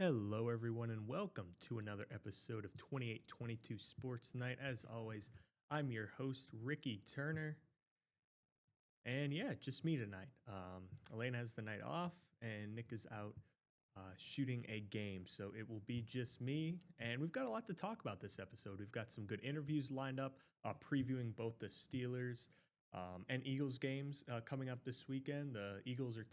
Hello, everyone, and welcome to another episode of 2822 Sports Night. As always, I'm your host, Ricky Turner. And yeah, just me tonight. Elena has the night off, and Nick is out shooting a game. So it will be just me. And we've got a lot to talk about this episode. We've got some good interviews lined up, previewing both the Steelers and Eagles games coming up this weekend. The Eagles are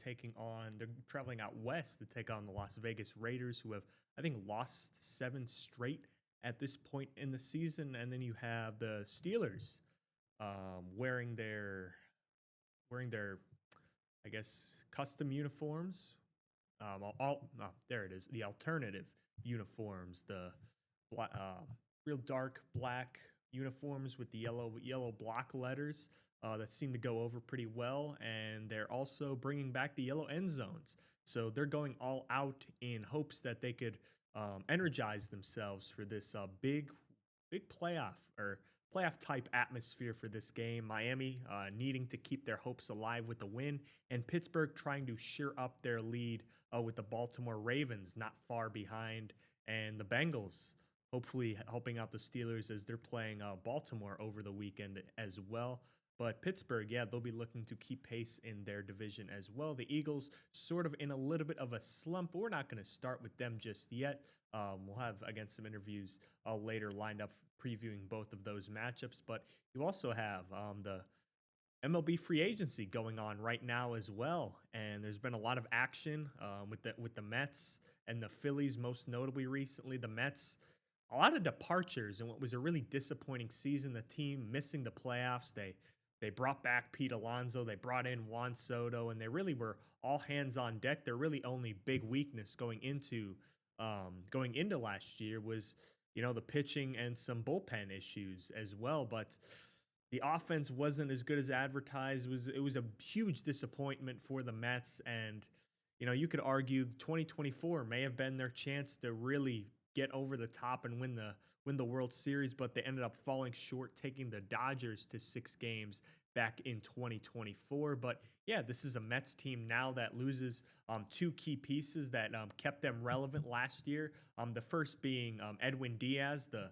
they're traveling out west to take on the Las Vegas Raiders, who have, I think, lost 7 straight at this point in the season. And then you have the Steelers wearing their, I guess, custom uniforms. There it is, the alternative uniforms, the real dark black uniforms with the yellow block letters that seem to go over pretty well, and they're also bringing back the yellow end zones. So they're going all out in hopes that they could energize themselves for this big playoff type atmosphere for this game. Miami needing to keep their hopes alive with the win, and Pittsburgh trying to shore up their lead with the Baltimore Ravens not far behind, and the Bengals hopefully helping out the Steelers as they're playing Baltimore over the weekend as well. But Pittsburgh, yeah, they'll be looking to keep pace in their division as well. The Eagles sort of in a little bit of a slump, but we're not going to start with them just yet. We'll have, again, some interviews later lined up previewing both of those matchups. But you also have the MLB free agency going on right now as well. And there's been a lot of action with the Mets and the Phillies, most notably recently. The Mets, a lot of departures in what was a really disappointing season. The team missing the playoffs. They brought back Pete Alonso. They brought in Juan Soto, and they really were all hands on deck. Their really only big weakness going into last year was, the pitching and some bullpen issues as well. But the offense wasn't as good as advertised. It was a huge disappointment for the Mets, and you could argue 2024 may have been their chance to really get over the top and win the World Series, but they ended up falling short, taking the Dodgers to 6 games back in 2024. But yeah, this is a Mets team now that loses 2 key pieces that kept them relevant last year. The first being Edwin Diaz, the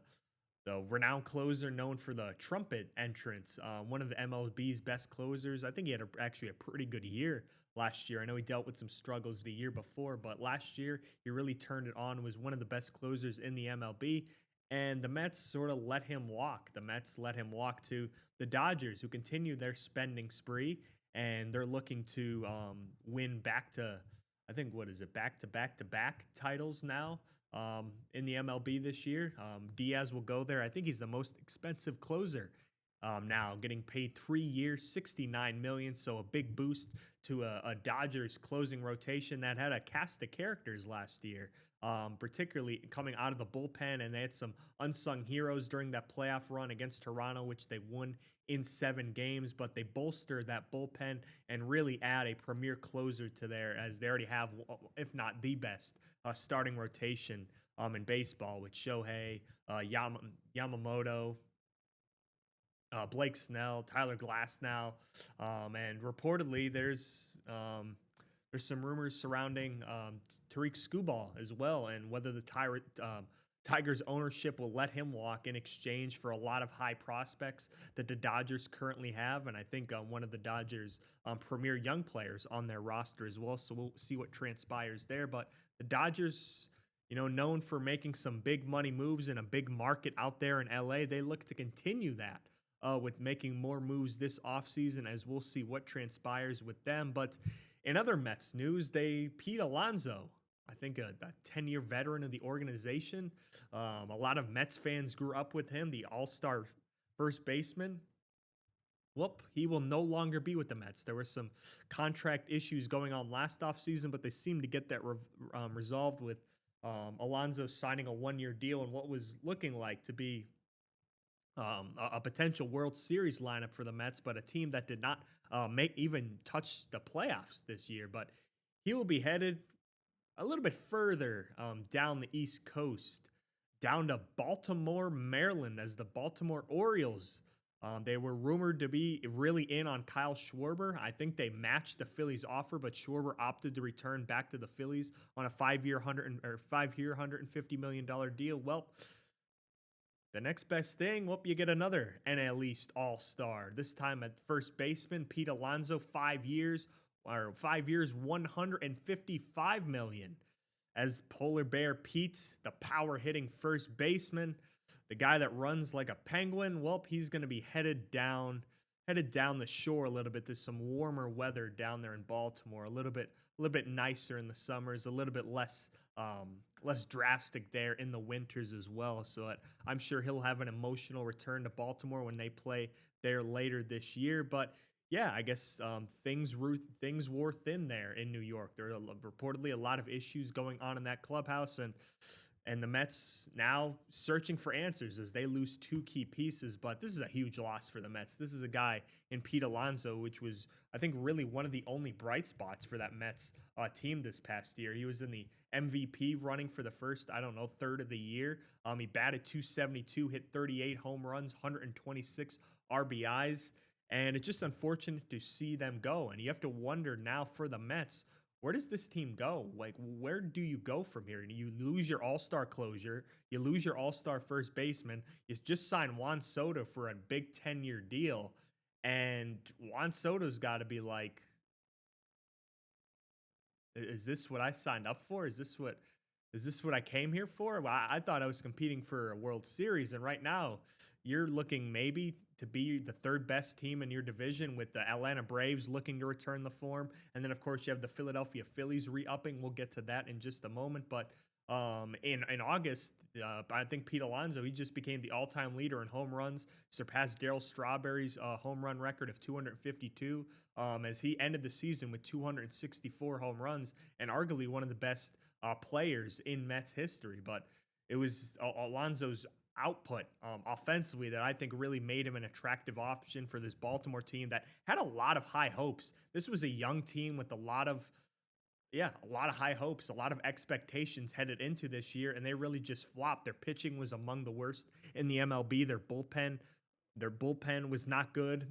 renowned closer known for the trumpet entrance, one of the MLB's best closers. I think he had actually a pretty good year last year. I know he dealt with some struggles the year before, but last year he really turned it on, was one of the best closers in the MLB, and the Mets sort of let him walk. The Mets let him walk to the Dodgers, who continue their spending spree, and they're looking to win back to, I think, back-to-back titles now in the MLB this year. Diaz will go there. I think he's the most expensive closer now, getting paid 3 years, $69 million. So a big boost to a Dodgers closing rotation that had a cast of characters last year, particularly coming out of the bullpen. And they had some unsung heroes during that playoff run against Toronto, which they won in 7 games. But they bolster that bullpen and really add a premier closer to there, as they already have, if not the best, starting rotation in baseball with Shohei, Yamamoto, Blake Snell, Tyler Glasnow, and reportedly there's some rumors surrounding Tariq Skubal as well, and whether the Tigers ownership will let him walk in exchange for a lot of high prospects that the Dodgers currently have, and I think one of the Dodgers' premier young players on their roster as well. So we'll see what transpires there. But the Dodgers, known for making some big money moves in a big market out there in LA, they look to continue that with making more moves this offseason, as we'll see what transpires with them. But in other Mets news, Pete Alonso, I think a 10-year veteran of the organization. A lot of Mets fans grew up with him, the all-star first baseman. He will no longer be with the Mets. There were some contract issues going on last offseason, but they seemed to get that resolved with Alonso signing a 1-year deal and what was looking like to be a potential World Series lineup for the Mets, but a team that did not even touch the playoffs this year. But he will be headed a little bit further down the East Coast, down to Baltimore, Maryland, as the Baltimore Orioles They were rumored to be really in on Kyle Schwarber. I think they matched the Phillies offer, but Schwarber opted to return back to the Phillies on a 5-year, $150 million deal. Well, the next best thing, well, you get another NL East All-Star. This time at first baseman, Pete Alonso, 5 years, $155 million. As Polar Bear Pete, the power hitting first baseman, the guy that runs like a penguin, well, he's going to be headed down the shore a little bit to some warmer weather down there in Baltimore. A little bit nicer in the summers, a little bit less drastic there in the winters as well. So I'm sure he'll have an emotional return to Baltimore when they play there later this year. But yeah, I guess things wore thin there in New York. There are reportedly a lot of issues going on in that clubhouse, and the Mets now searching for answers as they lose two key pieces. But this is a huge loss for the Mets. This is a guy in Pete Alonso, which was, I think, really one of the only bright spots for that Mets team this past year. He was in the MVP running for the first, third of the year. He batted .272, hit 38 home runs, 126 RBIs. And it's just unfortunate to see them go. And you have to wonder now for the Mets, where does this team go? Like, where do you go from here? You lose your all-star closer. You lose your all-star first baseman. You just signed Juan Soto for a big 10-year deal. And Juan Soto's got to be like, is this what I signed up for? Is this what I came here for? Well, I thought I was competing for a World Series, and right now you're looking maybe to be the third best team in your division with the Atlanta Braves looking to return the form. And then, of course, you have the Philadelphia Phillies re-upping. We'll get to that in just a moment. But in August, I think Pete Alonso, he just became the all-time leader in home runs, surpassed Darryl Strawberry's home run record of 252 as he ended the season with 264 home runs and arguably one of the best players in Mets history. But it was Alonso's output offensively that I think really made him an attractive option for this Baltimore team that had a lot of high hopes. This was a young team with a lot of high hopes, a lot of expectations headed into this year, and they really just flopped. Their pitching was among the worst in the MLB. Their bullpen was not good.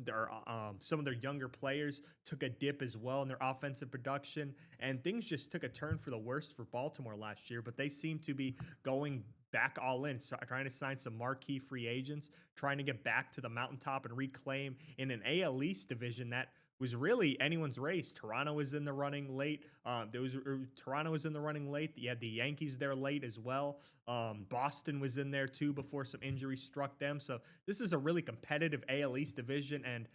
Some of their younger players took a dip as well in their offensive production, and things just took a turn for the worst for Baltimore last year. But they seem to be going back all in, so trying to sign some marquee free agents, trying to get back to the mountaintop and reclaim in an AL East division that was really anyone's race. Toronto was in the running late. Toronto was in the running late. You had the Yankees there late as well. Boston was in there too before some injuries struck them. So this is a really competitive AL East division, and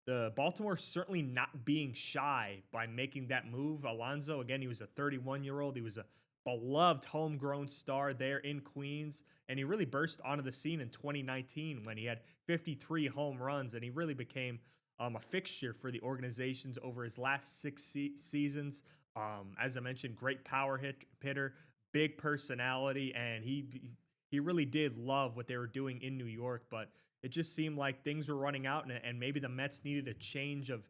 the Baltimore certainly not being shy by making that move. Alonso, again, he was a 31-year-old. He was a beloved homegrown star there in Queens, and he really burst onto the scene in 2019 when he had 53 home runs, and he really became a fixture for the organizations over his last six seasons. As I mentioned, great power hitter, big personality, and he really did love what they were doing in New York. But it just seemed like things were running out, and maybe the Mets needed a change of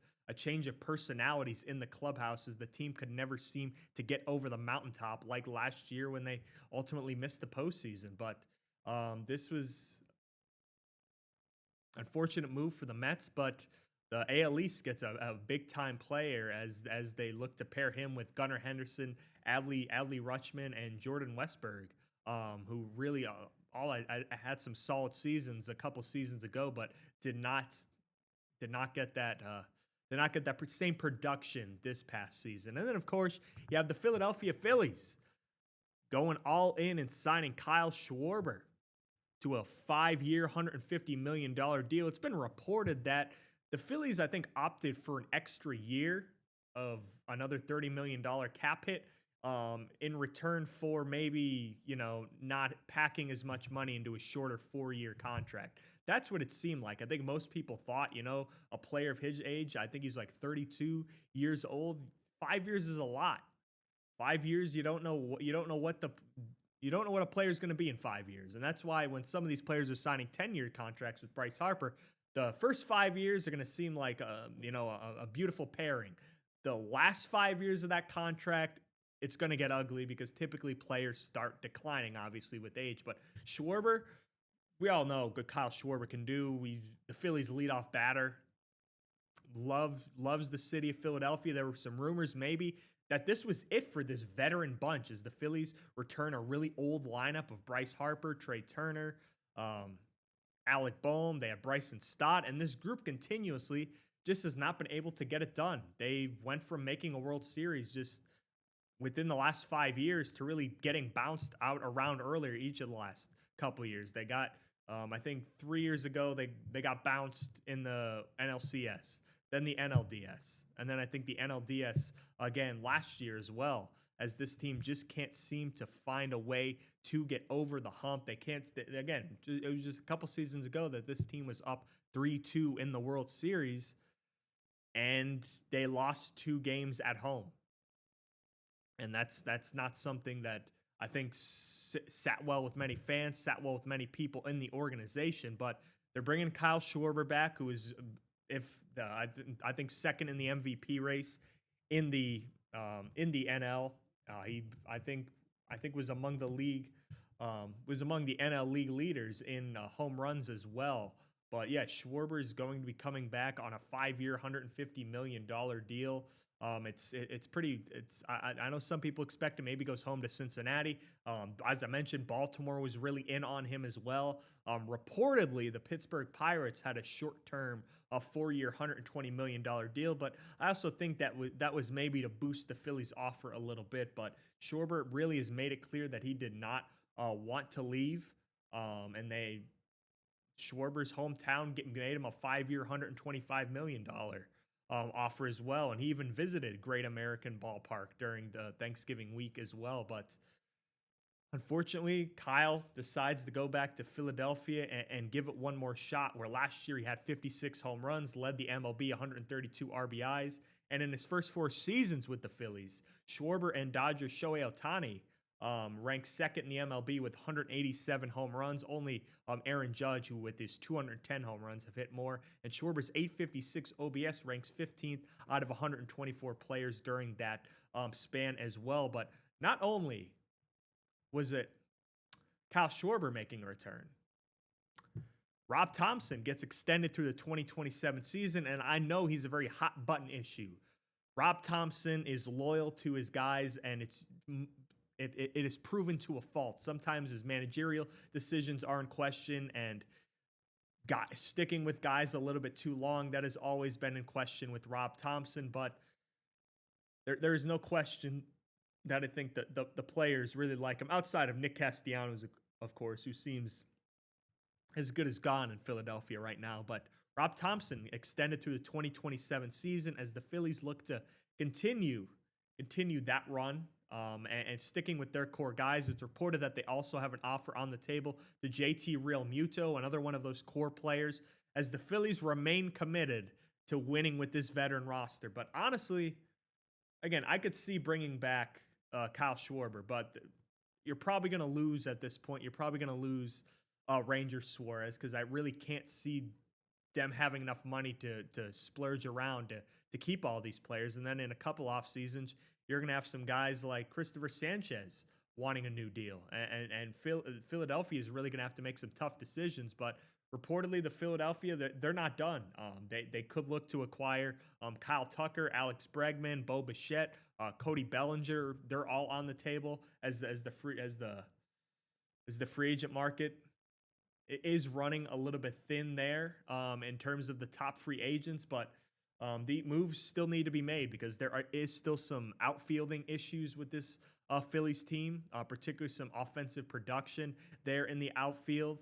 personalities in the clubhouse, as the team could never seem to get over the mountaintop like last year when they ultimately missed the postseason. But this was unfortunate move for the Mets, but the AL East gets a big-time player as they look to pair him with Gunnar Henderson, Adley Rutschman, and Jordan Westberg, who really I had some solid seasons a couple seasons ago, but did not get that same production this past season. And then, of course, you have the Philadelphia Phillies going all in and signing Kyle Schwarber to a 5-year, $150 million deal. It's been reported that the Phillies, I think, opted for an extra year of another $30 million cap hit in return for maybe, not packing as much money into a shorter 4-year contract. That's what it seemed like. I think most people thought, a player of his age, I think he's like 32 years old. 5 years is a lot. 5 years, you don't know what a player is going to be in 5 years. And that's why when some of these players are signing 10-year contracts with Bryce Harper, the first 5 years are going to seem like a beautiful pairing. The last 5 years of that contract, it's going to get ugly because typically players start declining, obviously, with age. But Schwarber, we all know what Kyle Schwarber can do. The Phillies leadoff batter loves the city of Philadelphia. There were some rumors maybe that this was it for this veteran bunch as the Phillies return a really old lineup of Bryce Harper, Trey Turner, um, Alec Boehm. They have Bryson Stott, and this group continuously just has not been able to get it done. They went from making a World Series just within the last 5 years to really getting bounced out around earlier each of the last couple of years. They got, I think 3 years ago, they got bounced in the NLCS, then the NLDS, and then I think the NLDS again last year as well, as this team just can't seem to find a way to get over the hump. They can't, again, it was just a couple seasons ago that this team was up 3-2 in the World Series, and they lost 2 games at home. And that's not something that I think sat well with many fans, sat well with many people in the organization. But they're bringing Kyle Schwarber back, who is, I think second in the MVP race in the NL. I think was among the NL league leaders in home runs as well. But yeah, Schwarber is going to be coming back on a 5-year, $150 million deal. I know some people expect him maybe goes home to Cincinnati. As I mentioned, Baltimore was really in on him as well. Reportedly, the Pittsburgh Pirates had a short-term, 4-year, $120 million deal, but I also think that was maybe to boost the Phillies' offer a little bit. But Schwarber really has made it clear that he did not want to leave, and Schwarber's hometown made him a 5-year, $125 million offer as well. And he even visited Great American Ballpark during the Thanksgiving week as well. But unfortunately, Kyle decides to go back to Philadelphia and give it one more shot, where last year he had 56 home runs, led the MLB, 132 RBIs. And in his first 4 seasons with the Phillies, Schwarber and Dodger Shohei Ohtani ranked second in the MLB with 187 home runs. Only Aaron Judge, who with his 210 home runs, have hit more. And Schwarber's 856 OBS ranks 15th out of 124 players during that span as well. But not only was it Kyle Schwarber making a return, Rob Thompson gets extended through the 2027 season, and I know he's a very hot button issue. Rob Thompson is loyal to his guys, and it is proven to a fault. Sometimes his managerial decisions are in question, and sticking with guys a little bit too long, that has always been in question with Rob Thompson. But there is no question that I think that the players really like him, outside of Nick Castellanos, of course, who seems as good as gone in Philadelphia right now. But Rob Thompson extended through the 2027 season as the Phillies look to continue that run. And sticking with their core guys. It's reported that they also have an offer on the table to JT Realmuto, another one of those core players, as the Phillies remain committed to winning with this veteran roster. But honestly, again, I could see bringing back Kyle Schwarber, but you're probably going to lose at this point. You're probably going to lose Ranger Suarez, because I really can't see them having enough money to splurge around to keep all these players. And then in a couple off seasons, you're going to have some guys like Christopher Sanchez wanting a new deal. And Philadelphia is really going to have to make some tough decisions. But reportedly, the Philadelphia, they're not done. They could look to acquire Kyle Tucker, Alex Bregman, Bo Bichette, Cody Bellinger. They're all on the table as the free agent market. It is running a little bit thin there in terms of the top free agents, but the moves still need to be made, because there is still some outfielding issues with this Phillies team, particularly some offensive production there in the outfield.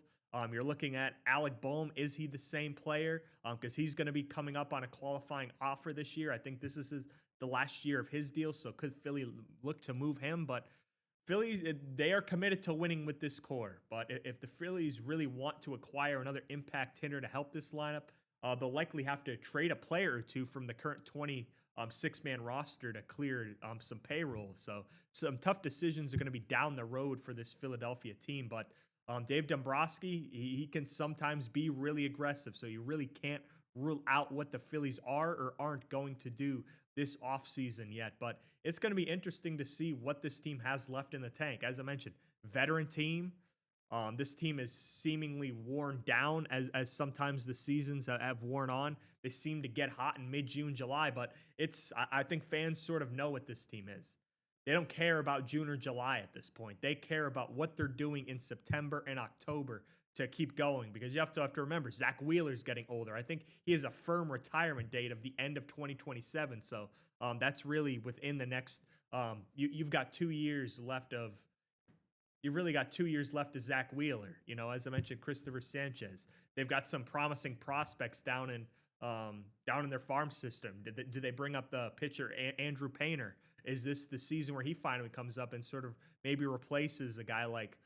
You're looking at Alec Boehm. Is he the same player? Because he's going to be coming up on a qualifying offer this year. I think this is the last year of his deal, so could Philly look to move him? But Phillies, they are committed to winning with this core. But if the Phillies really want to acquire another impact hitter to help this lineup, they'll likely have to trade a player or two from the current 26-man roster to clear some payroll. So some tough decisions are going to be down the road for this Philadelphia team. But Dave Dombrowski, he can sometimes be really aggressive. So you really can't rule out what the Phillies are or aren't going to do this offseason yet. But it's going to be interesting to see what this team has left in the tank. As I mentioned, veteran team, This team is seemingly worn down as sometimes the seasons have worn on. They seem to get hot in mid-June, July, but I think fans sort of know what this team is. They don't care about June or July at this point. They care about what they're doing in September and October to keep going, because you have to remember Zach Wheeler's getting older. I think he has a firm retirement date of the end of 2027. So that's really within the next. You've got 2 years left of. You've really got 2 years left of Zach Wheeler. As I mentioned, Christopher Sanchez. They've got some promising prospects down in their farm system. Do they bring up the pitcher Andrew Painter? Is this the season where he finally comes up and sort of maybe replaces a guy like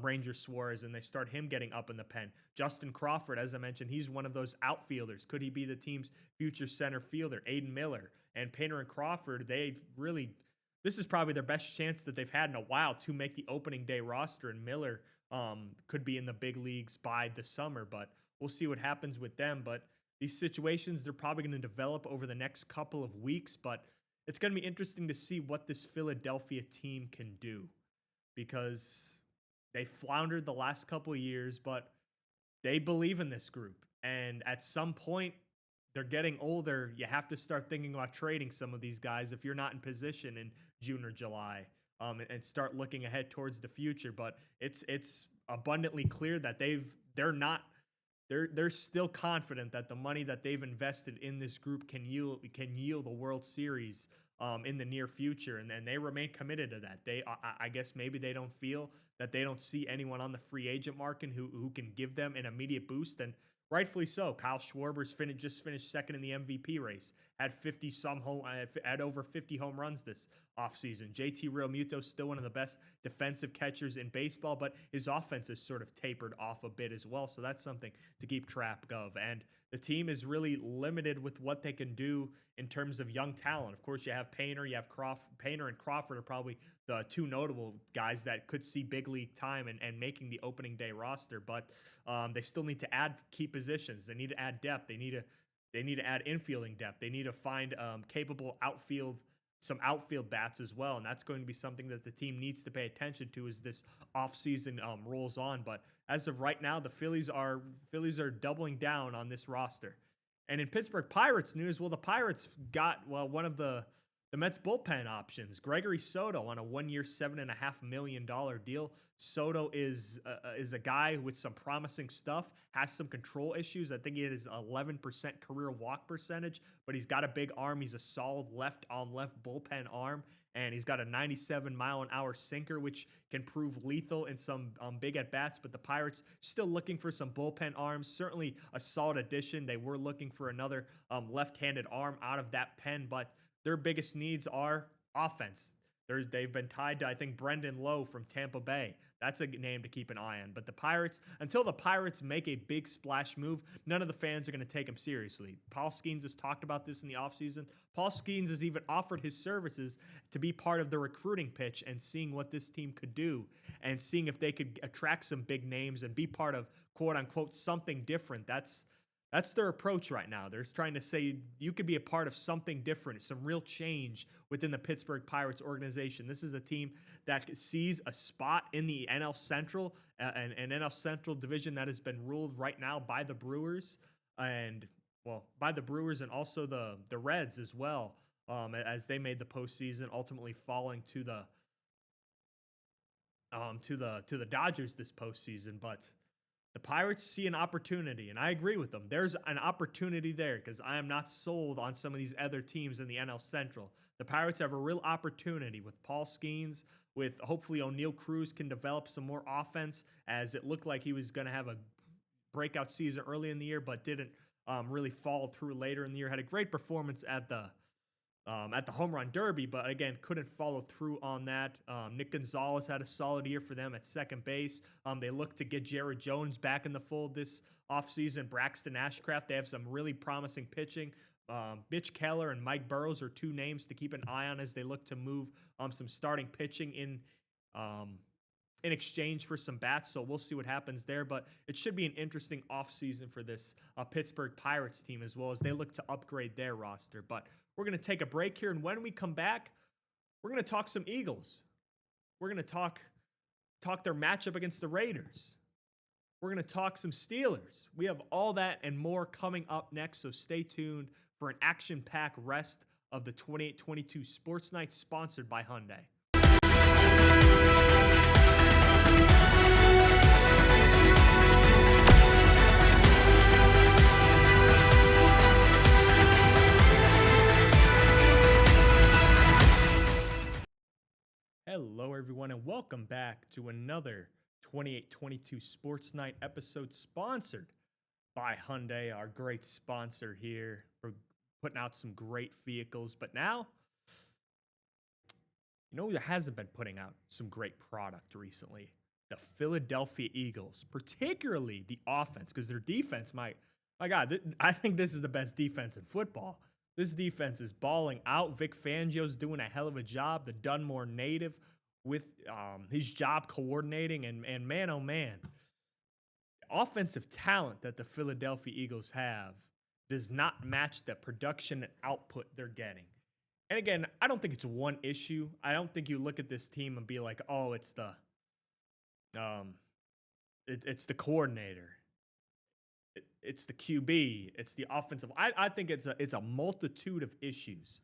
Ranger Suarez, and they start him getting up in the pen? Justin Crawford, as I mentioned, he's one of those outfielders. Could he be the team's future center fielder? Aiden Miller and Painter and Crawford, this is probably their best chance that they've had in a while to make the opening day roster, and Miller could be in the big leagues by the summer, but we'll see what happens with them. But these situations, they're probably going to develop over the next couple of weeks, but it's going to be interesting to see what this Philadelphia team can do, because they floundered the last couple of years, but they believe in this group. And at some point, they're getting older. You have to start thinking about trading some of these guys if you're not in position in June or July, and start looking ahead towards the future. But it's abundantly clear that they're still confident that the money that they've invested in this group can yield a World Series in the near future, and they remain committed to that. I guess maybe they don't feel that they don't see anyone on the free agent market who can give them an immediate boost, and rightfully so. Kyle Schwarber's just finished second in the MVP race, had over 50 home runs this offseason. JT Realmuto's still one of the best defensive catchers in baseball, but his offense has sort of tapered off a bit as well, so that's something to keep track of. And the team is really limited with what they can do in terms of young talent. Of course, you have Painter, Painter and Crawford are probably the two notable guys that could see big league time and making the opening day roster, but they still need to add key positions. They need to add depth. They need to add infielding depth. They need to find capable some outfield bats as well, and that's going to be something that the team needs to pay attention to as this offseason rolls on. But as of right now, the Phillies are doubling down on this roster. And in Pittsburgh Pirates news, the Pirates got one of the Mets bullpen options, Gregory Soto, on a 1-year, $7.5 million deal. Soto is a guy with some promising stuff, has some control issues. I think he has 11% career walk percentage, but he's got a big arm. He's a solid left-on-left bullpen arm, and he's got a 97-mile-an-hour sinker, which can prove lethal in some big at-bats. But the Pirates still looking for some bullpen arms. Certainly a solid addition. They were looking for another left-handed arm out of that pen, but their biggest needs are offense. They've been tied to, I think, Brendan Lowe from Tampa Bay. That's a name to keep an eye on. But the Pirates, until the Pirates make a big splash move, none of the fans are going to take them seriously. Paul Skeens has talked about this in the offseason. Paul Skeens has even offered his services to be part of the recruiting pitch and seeing what this team could do and seeing if they could attract some big names and be part of, quote-unquote, something different. That's their approach right now. They're trying to say you could be a part of something different, some real change within the Pittsburgh Pirates organization. This is a team that sees a spot in the NL Central, an NL Central division that has been ruled right now by the Brewers, and also the Reds as well, as they made the postseason, ultimately falling to the Dodgers this postseason, but. The Pirates see an opportunity, and I agree with them. There's an opportunity there because I am not sold on some of these other teams in the NL Central. The Pirates have a real opportunity with Paul Skeens, with hopefully O'Neal Cruz can develop some more offense, as it looked like he was going to have a breakout season early in the year, but didn't really follow through later in the year. Had a great performance at the home run derby, but again, couldn't follow through on that. Nick Gonzalez had a solid year for them at second base. They look to get Jared Jones back in the fold this offseason. Braxton Ashcraft, they have some really promising pitching. Mitch Keller and Mike Burrows are two names to keep an eye on as they look to move some starting pitching in exchange for some bats, so we'll see what happens there. But it should be an interesting offseason for this Pittsburgh Pirates team as well as they look to upgrade their roster. But we're going to take a break here, and when we come back, we're going to talk some Eagles. We're going to talk talk their matchup against the Raiders. We're going to talk some Steelers. We have all that and more coming up next, so stay tuned for an action-packed rest of the 28-22 Sports Night sponsored by Hyundai. Hello, everyone, and welcome back to another 28-22 Sports Night episode sponsored by Hyundai, our great sponsor here for putting out some great vehicles. But now, there hasn't been putting out some great product recently. The Philadelphia Eagles, particularly the offense, because their defense my God, I think this is the best defense in football. This defense is balling out. Vic Fangio's doing a hell of a job. The Dunmore native with his job coordinating. And man, oh man, offensive talent that the Philadelphia Eagles have does not match the production and output they're getting. And again, I don't think it's one issue. I don't think you look at this team and be like, oh, it's the coordinator. It's the QB. It's the offensive. I think it's a multitude of issues.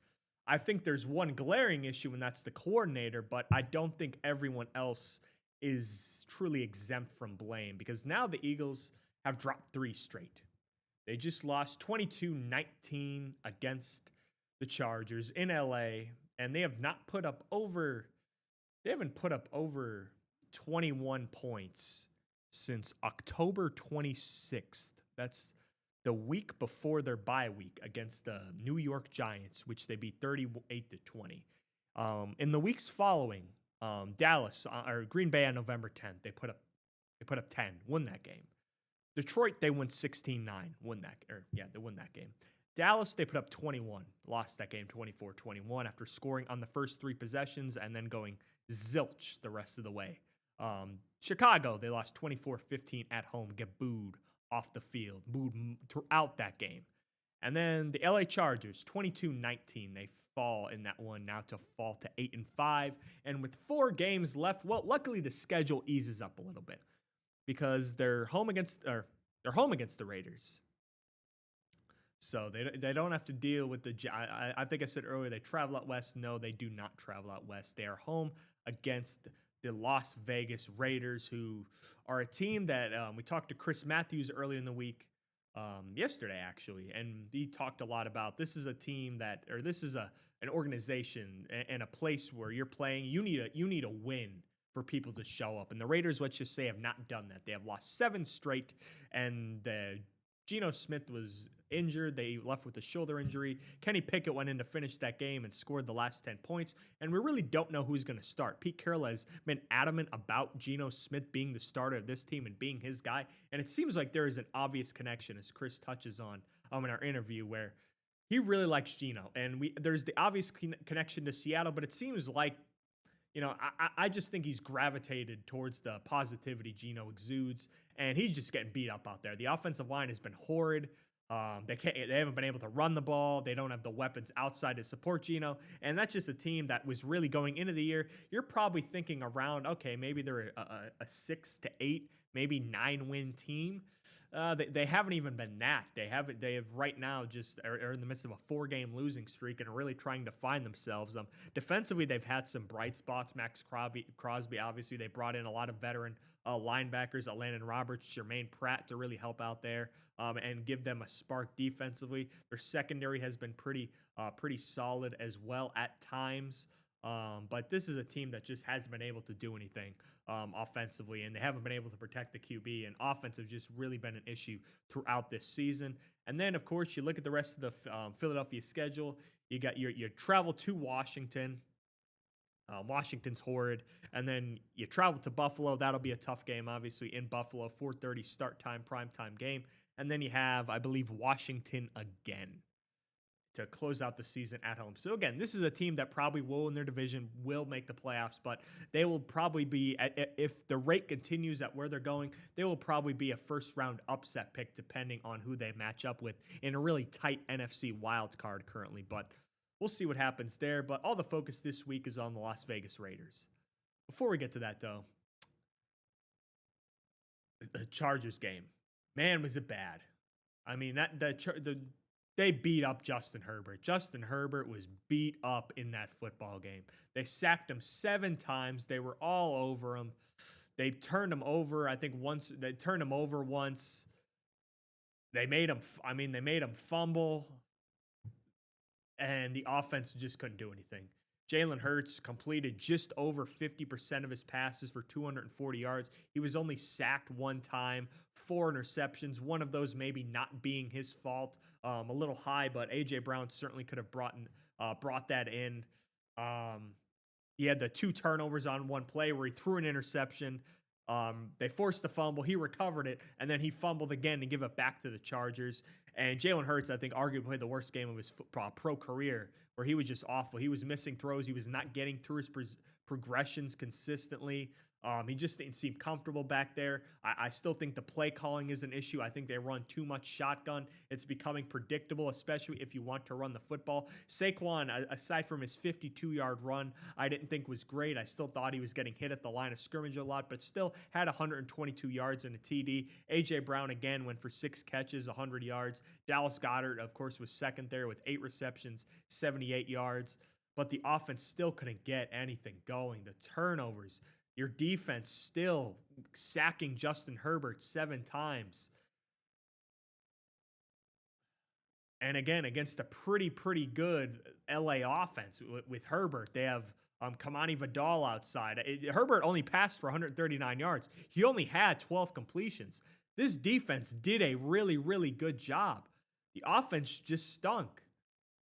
I think there's one glaring issue, and that's the coordinator, but I don't think everyone else is truly exempt from blame because now the Eagles have dropped 3 straight. They just lost 22-19 against the Chargers in LA, and they haven't put up over 21 points since October 26th. That's the week before their bye week against the New York Giants, which they beat 38-20. In the weeks following, Dallas or Green Bay on November 10th, they put up 10, won that game. Detroit, they won 16-9, they won that game. Dallas, they put up 21, lost that game 24-21 after scoring on the first 3 possessions and then going zilch the rest of the way. Chicago, they lost 24-15 at home, get booed off the field, booed throughout that game. And then the LA Chargers, 22-19, they fall in that one now to fall to 8-5. And with 4 games left, well, luckily the schedule eases up a little bit because they're home against the Raiders. So they don't have to deal with I think I said earlier they travel out west. No, they do not travel out west. They are home against the Las Vegas Raiders, who are a team that we talked to Chris Maathius earlier in the week, yesterday actually, and he talked a lot about this is a team this is an organization and a place where you're playing. You need a win for people to show up, and the Raiders, let's just say, have not done that. They have lost 7 straight, and Geno Smith was injured. They left with a shoulder injury. Kenny Pickett went in to finish that game and scored the last 10 points. And we really don't know who's going to start. Pete Carroll has been adamant about Geno Smith being the starter of this team and being his guy. And it seems like there is an obvious connection, as Chris touches on in our interview, where he really likes Geno. And there's the obvious connection to Seattle, but it seems like, I just think he's gravitated towards the positivity Geno exudes, and he's just getting beat up out there. The offensive line has been horrid. They haven't been able to run the ball. They don't have the weapons outside to support Geno, and that's just a team that was really going into the year. You're probably thinking around, okay, maybe they're a 6 to 8, maybe 9-win team. They haven't even been that. They have right now just are in the midst of a 4-game losing streak and are really trying to find themselves. Defensively, they've had some bright spots. Max Crosby, obviously, they brought in a lot of veteran linebackers, Landon Roberts, Jermaine Pratt to really help out there and give them a spark defensively. Their secondary has been pretty solid as well at times. But this is a team that just hasn't been able to do anything offensively, and they haven't been able to protect the QB, and offense has just really been an issue throughout this season. And then, of course, you look at the rest of the Philadelphia schedule. You got your travel to Washington. Washington's horrid. And then you travel to Buffalo. That'll be a tough game, obviously, in Buffalo. 4:30 start time, primetime game. And then you have, I believe, Washington again to close out the season at home. So again, this is a team that probably will in their division, will make the playoffs, but they will probably be, if the rate continues at where they're going, they will probably be a first-round upset pick depending on who they match up with in a really tight NFC wild card currently. But we'll see what happens there. But all the focus this week is on the Las Vegas Raiders. Before we get to that, though, the Chargers game. Man, was it bad. I mean, they beat up Justin Herbert. Justin Herbert was beat up in that football game. They sacked him 7 times. They were all over him. They turned him over. I think once they turned him over once. They made him fumble, and the offense just couldn't do anything. Jalen Hurts completed just over 50% of his passes for 240 yards. He was only sacked 1 time, 4 interceptions, one of those maybe not being his fault. A little high, but A.J. Brown certainly could have brought that in. He had the 2 turnovers on one play where he threw an interception. They forced the fumble. He recovered it, and then he fumbled again to give it back to the Chargers. And Jalen Hurts, I think, arguably played the worst game of his pro career, where he was just awful. He was missing throws. He was not getting through his progressions consistently. He just didn't seem comfortable back there. I still think the play calling is an issue. I think they run too much shotgun. It's becoming predictable, especially if you want to run the football. Saquon, aside from his 52-yard run, I didn't think was great. I still thought he was getting hit at the line of scrimmage a lot, but still had 122 yards and a TD. A.J. Brown, again, went for 6 catches, 100 yards. Dallas Goedert, of course, was second there with 8 receptions, 78 yards. But the offense still couldn't get anything going. The turnovers, your defense still sacking Justin Herbert 7 times. And again, against a pretty good LA offense with Herbert. They have Kamani Vidal outside. Herbert only passed for 139 yards. He only had 12 completions. This defense did a really good job. The offense just stunk.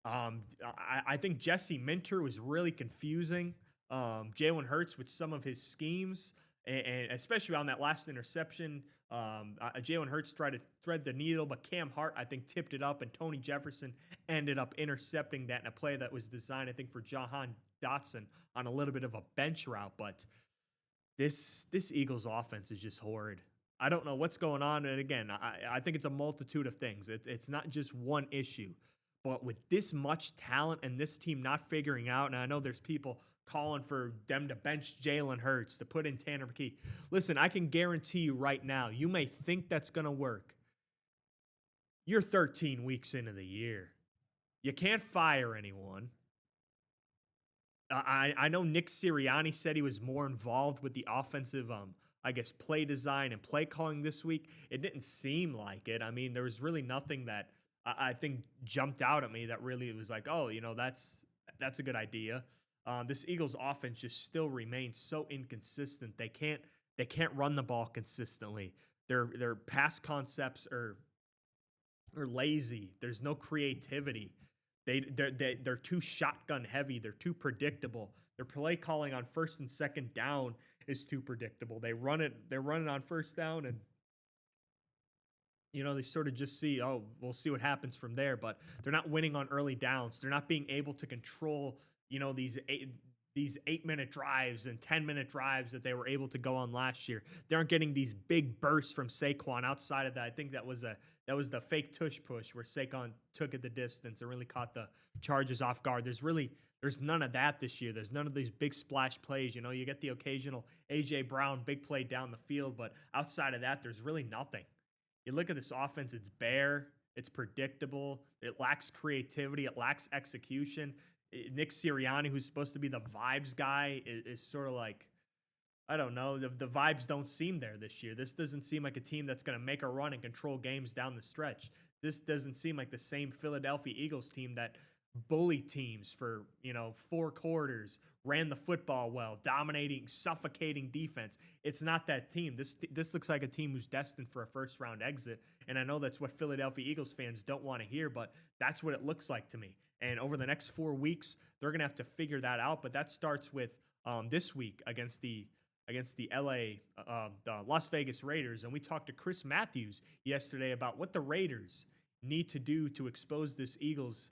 I think Jesse Minter was really confusing Jalen Hurts with some of his schemes, and especially on that last interception. Jalen Hurts tried to thread the needle, but Cam Hart, I think, tipped it up, and Tony Jefferson ended up intercepting that in a play that was designed, I think, for Jahan Dotson on a little bit of a bench route. But this Eagles offense is just horrid. I don't know what's going on, and again, I think it's a multitude of things. It's not just one issue. But with this much talent and this team not figuring out, and I know there's people calling for them to bench Jalen Hurts, to put in Tanner McKee. Listen, I can guarantee you right now, you may think that's going to work. You're 13 weeks into the year. You can't fire anyone. I know Nick Sirianni said he was more involved with the offensive, play design and play calling this week. It didn't seem like it. I mean, there was really nothing that I think jumped out at me that really was like, oh, that's a good idea. This Eagles offense just still remains so inconsistent. They can't run the ball consistently. Their pass concepts are lazy. There's no creativity. They're too shotgun heavy. They're too predictable. Their play calling on first and second down is too predictable. They're running on first down, and they sort of just see, oh, we'll see what happens from there. But they're not winning on early downs. They're not being able to control, these 8-minute drives and 10-minute drives that they were able to go on last year. They aren't getting these big bursts from Saquon. Outside of that, I think that was the fake tush push where Saquon took it the distance and really caught the Chargers off guard. There's none of that this year. There's none of these big splash plays. You get the occasional A.J. Brown big play down the field, but outside of that, there's really nothing. You look at this offense, it's bare, it's predictable, it lacks creativity, it lacks execution. Nick Sirianni, who's supposed to be the vibes guy, is sort of like, I don't know, the vibes don't seem there this year. This doesn't seem like a team that's going to make a run and control games down the stretch. This doesn't seem like the same Philadelphia Eagles team that bullied teams for, 4 quarters, ran the football well, dominating, suffocating defense. It's not that team. This looks like a team who's destined for a first-round exit, and I know that's what Philadelphia Eagles fans don't want to hear, but that's what it looks like to me. And over the next 4 weeks, they're going to have to figure that out, but that starts with this week against the Las Vegas Raiders, and we talked to Chris Maathius yesterday about what the Raiders need to do to expose this Eagles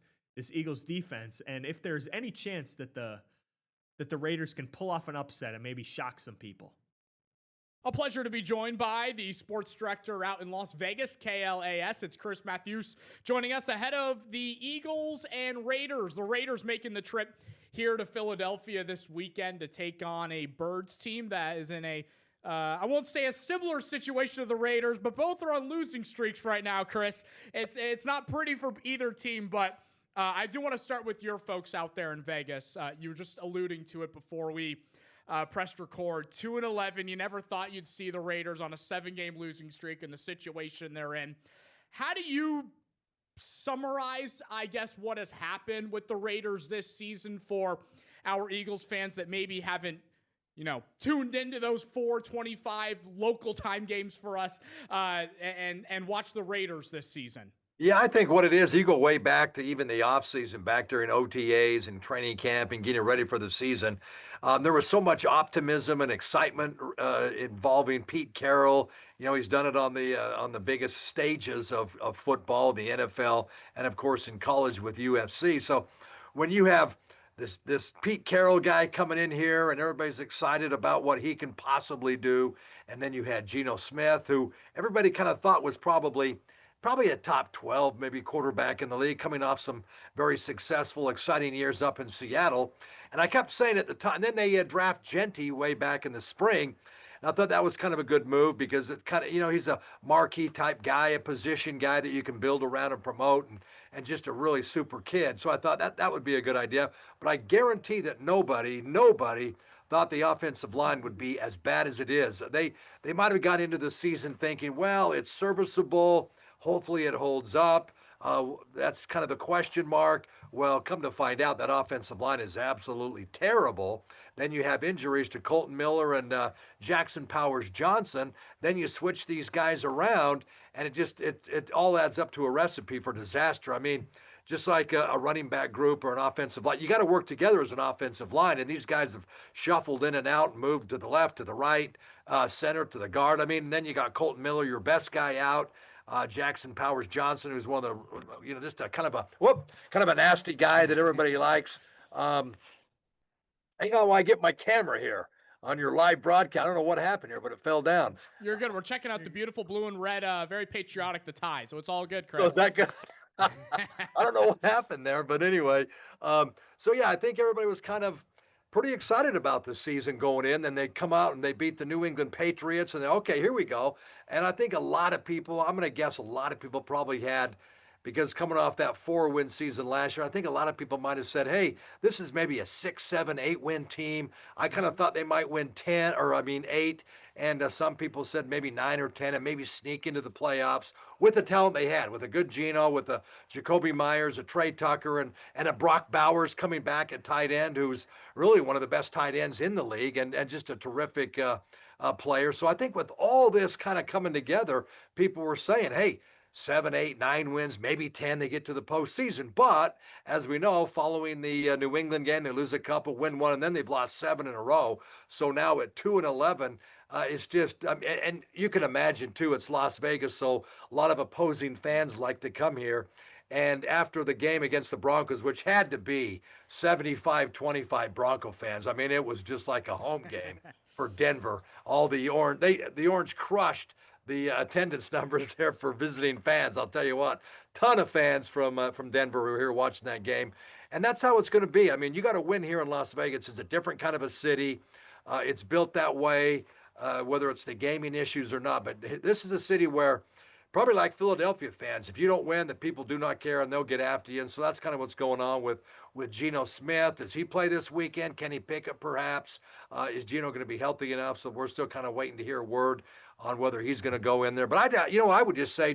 defense, and if there's any chance that the Raiders can pull off an upset and maybe shock some people. A pleasure to be joined by the sports director out in Las Vegas, KLAS. It's Chris Maathius joining us ahead of the Eagles and Raiders. The Raiders making the trip here to Philadelphia this weekend to take on a Birds team that is in a I won't say a similar situation to the Raiders, but both are on losing streaks right now, Chris. It's not pretty for either team, but I do want to start with your folks out there in Vegas. You were just alluding to it before we pressed record. 2-11. You never thought you'd see the Raiders on a 7-game losing streak in the situation they're in. How do you summarize, I guess, what has happened with the Raiders this season for our Eagles fans that maybe haven't, tuned into those 4:25 local time games for us and watch the Raiders this season? Yeah, I think what it is, you go way back to even the offseason, back during OTAs and training camp and getting ready for the season. There was so much optimism and excitement involving Pete Carroll. He's done it on the biggest stages of football, the NFL, and of course in college with UFC. So when you have this Pete Carroll guy coming in here and everybody's excited about what he can possibly do, and then you had Geno Smith, who everybody kind of thought was probably a top 12, maybe quarterback in the league, coming off some very successful, exciting years up in Seattle. And I kept saying at the time, and then they draft Genty way back in the spring. And I thought that was kind of a good move because it kind of, he's a marquee type guy, a position guy that you can build around and promote, and just a really super kid. So I thought that would be a good idea. But I guarantee that nobody thought the offensive line would be as bad as it is. They might have got into the season thinking, well, it's serviceable. Hopefully it holds up. That's kind of the question mark. Well, come to find out, that offensive line is absolutely terrible. Then you have injuries to Colton Miller and Jackson Powers-Johnson. Then you switch these guys around, and it all adds up to a recipe for disaster. I mean, just like a running back group or an offensive line, you got to work together as an offensive line. And these guys have shuffled in and out and moved to the left, to the right, center, to the guard. I mean, then you got Colton Miller, your best guy, out. Jackson Powers-Johnson, who's one of the, just a kind of a nasty guy that everybody likes. Hang on while I get my camera here on your live broadcast. I don't know what happened here, but it fell down. You're good. We're checking out the beautiful blue and red, very patriotic, the tie. So it's all good, Chris. Oh, is that good? I don't know what happened there, but anyway. So yeah, I think everybody was kind of pretty excited about the season going in. Then they come out and they beat the New England Patriots, and okay, here we go. And I think a lot of people, I'm going to guess a lot of people probably had, because coming off that 4-win season last year, I think a lot of people might have said, hey, this is maybe a 6, 7, 8-win team. I kind of thought they might win 8. And some people said maybe 9 or 10 and maybe sneak into the playoffs with the talent they had, with a good Geno, with a Jacoby Myers, a Trey Tucker, and a Brock Bowers coming back at tight end, who's really one of the best tight ends in the league and just a terrific player. So I think with all this kind of coming together, people were saying, hey, 7, 8, 9 wins, maybe 10, they get to the postseason. But as we know, following the New England game, they lose a couple, win one, and then they've lost 7 in a row. So now at 2-11, it's just, and you can imagine too, it's Las Vegas, so a lot of opposing fans like to come here. And after the game against the Broncos, which had to be 75-25 Bronco fans, I mean, it was just like a home game for Denver. All the Orange crushed the attendance numbers there for visiting fans. I'll tell you what, ton of fans from Denver who were here watching that game. And that's how it's going to be. I mean, you got to win here in Las Vegas. It's a different kind of a city. It's built that way, whether it's the gaming issues or not. But this is a city where, probably like Philadelphia fans, if you don't win, the people do not care and they'll get after you. And so that's kind of what's going on with Geno Smith. Does he play this weekend? Can he pick it perhaps? Is Geno going to be healthy enough? So we're still kind of waiting to hear a word on whether he's going to go in there. But I would just say,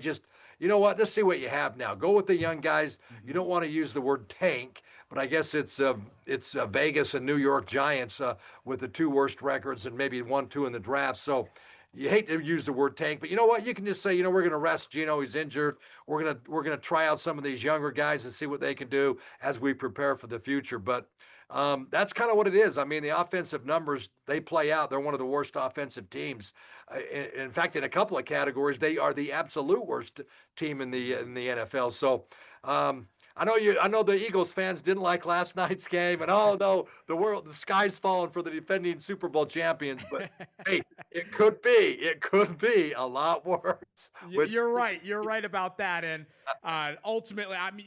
let's see what you have now. Go with the young guys. You don't want to use the word tank, but I guess it's Vegas and New York Giants with the 2 worst records and maybe 1-2 in the draft. So you hate to use the word tank, but you know what? You can just say, we're going to rest Geno. He's injured. We're going to try out some of these younger guys and see what they can do as we prepare for the future. But that's kind of what it is. I mean, the offensive numbers, they play out. They're one of the worst offensive teams. In fact, in a couple of categories, they are the absolute worst team in the NFL. So I know the Eagles fans didn't like last night's game, and oh no, the sky's falling for the defending Super Bowl champions. But hey, it could be a lot worse. Which You're right. You're right about that. And ultimately, I mean,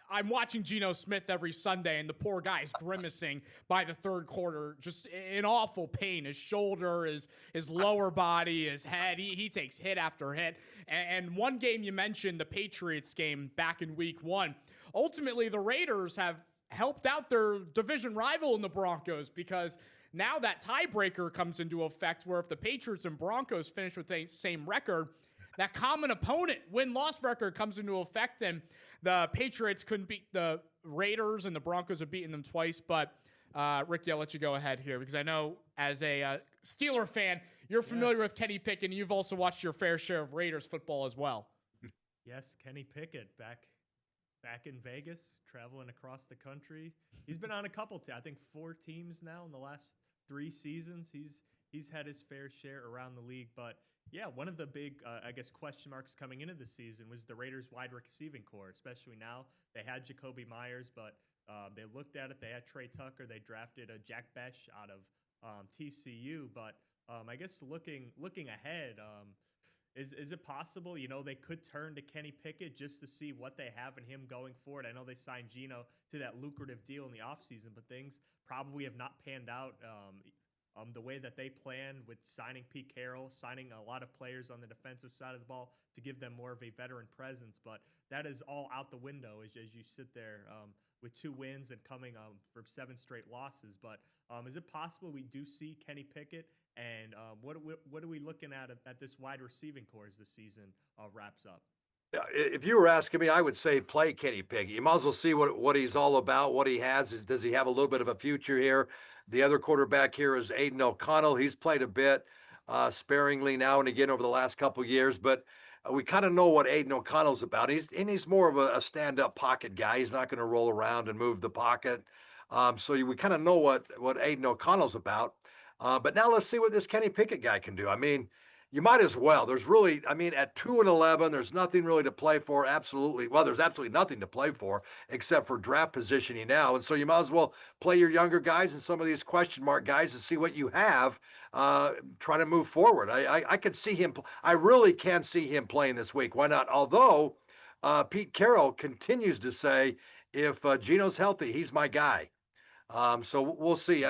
I'm watching Geno Smith every Sunday, and the poor guy is grimacing by the third quarter, just in awful pain. His shoulder, his lower body, his head. He takes hit after hit. And one game you mentioned, the Patriots game back in week 1, ultimately the Raiders have helped out their division rival in the Broncos, because now that tiebreaker comes into effect, where if the Patriots and Broncos finish with the same record, that common opponent win-loss record comes into effect, and the Patriots couldn't beat the Raiders, and the Broncos have beaten them twice. But Ricky, I'll let you go ahead here, because I know as a Steeler fan, you're familiar with Kenny Pickett, and you've also watched your fair share of Raiders football as well. Yes, Kenny Pickett back in Vegas, traveling across the country. He's been on a couple, I think 4 teams now in the last 3 seasons. He's had his fair share around the league. But yeah, one of the big, I guess, question marks coming into the season was the Raiders' wide receiving core, especially now. They had Jacoby Myers, but they looked at it. They had Trey Tucker. They drafted a Jack Besh out of TCU. But I guess looking ahead, is it possible, they could turn to Kenny Pickett just to see what they have in him going forward? I know they signed Geno to that lucrative deal in the offseason, but things probably have not panned out the way that they planned, with signing Pete Carroll, signing a lot of players on the defensive side of the ball to give them more of a veteran presence. But that is all out the window as you sit there with 2 wins and coming from 7 straight losses. But is it possible we do see Kenny Pickett? And what are we looking at this wide receiving core as the season wraps up? Yeah, if you were asking me, I would say play Kenny Pickett. You might as well see what he's all about, what he has. Does he have a little bit of a future here? The other quarterback here is Aiden O'Connell. He's played a bit sparingly now and again over the last couple of years, but we kind of know what Aiden O'Connell's about. He's more of a stand-up pocket guy. He's not going to roll around and move the pocket. So we kind of know what Aiden O'Connell's about. But now let's see what this Kenny Pickett guy can do. I mean, you might as well. There's really, I mean, at 2-11, there's nothing really to play for. Absolutely. Well, there's absolutely nothing to play for except for draft positioning now. And so you might as well play your younger guys and some of these question mark guys and see what you have, try to move forward. I could see him. I really can see him playing this week. Why not? Although Pete Carroll continues to say, if Geno's healthy, he's my guy. So we'll see.